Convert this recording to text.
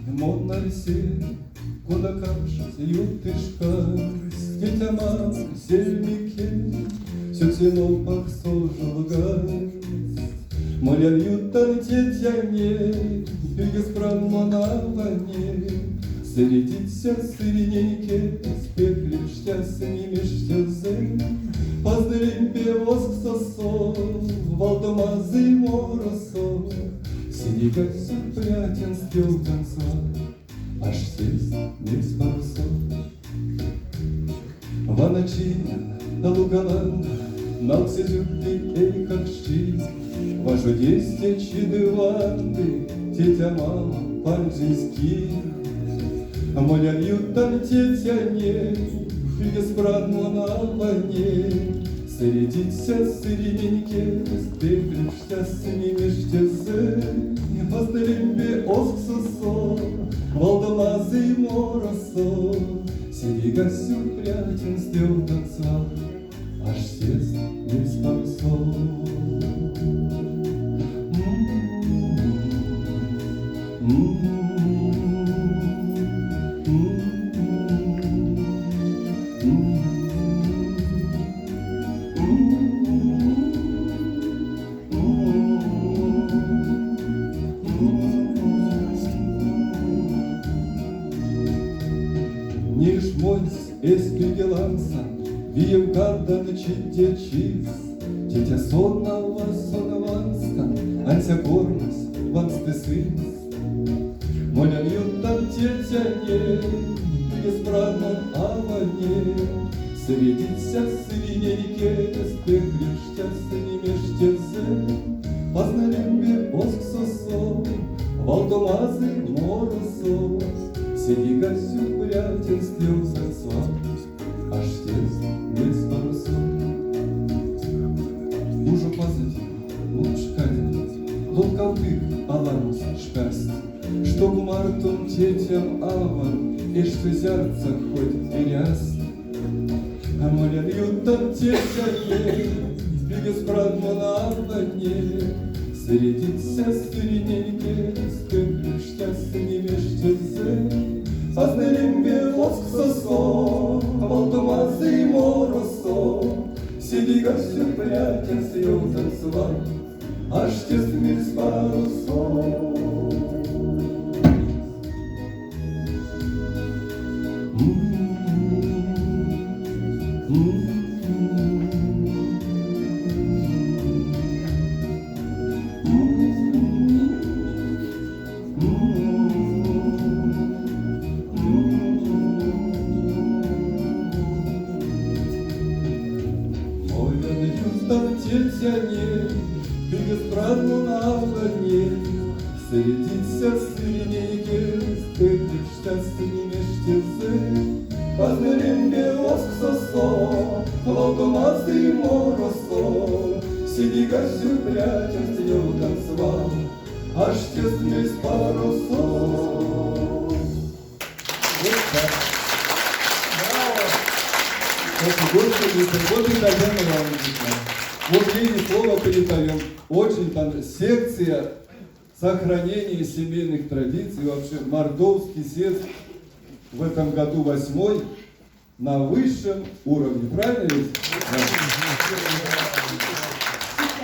Мод на лесе, куда кажется ютышка, Дитя мама, сельнике, все село похожего газ. Моля ютан тетя не, Югесправно на войне, Средиться сыренейке, Спекли штясыни межтязе, Поздравим певоск сосо, Валдомазы моросо, Синегася прятен стел конца, Аж сесть не с парусов. Ваначина, лугаланда, Налсезюки, эй, как щи, Важу десте чидыванды, Тетя мама, панджински. Моля ютан тетя не, Беспрадно на войне, Средиться сырененьке, Спекли штясыни межтезе, Поздравим оск сосо, Валдомазы моросо, Синегасю прятен стел танца, Аж сесть не с парусов. Ниш мойс эспигеланса, Вием гадда начите чиз, Тетя сонна у вас сонаванста, Антя кормас, вансты сынс. Моля ютан тетя не, Беспрадно аване, Средиться сыренейке, Спекли штясыни межтезе, Познарим бе оск сосо, Валдомазы моросо, Синегасю прятен стел конца, Аж тест не с парусов. Мужу позади, лучкадин, Лукалдых аланс шкаст, Что гумартум тетям аван, И что зярца хоть перяст. А моля ютан тетя не, Беспрадно на войне, Средиться сырененьке, Спекли штясыни межтезе, Познарим воск сосо, Валдомазы моросо, Синегасю прятен стел танца, Аж тест не с парусов. Тетя не, Беспрадно на войне, Средиться сыренейке, Спекли штясыни межтезе, Познарим воск сосо, Валдомазы моросо, Синегасю прятен стел конца, Аж тест не с парусов. Вот ей слово передаем. Очень понравилось. Секция сохранения семейных традиций. Вообще мордовский съезд в этом году 8-й на высшем уровне. Правильно ведь?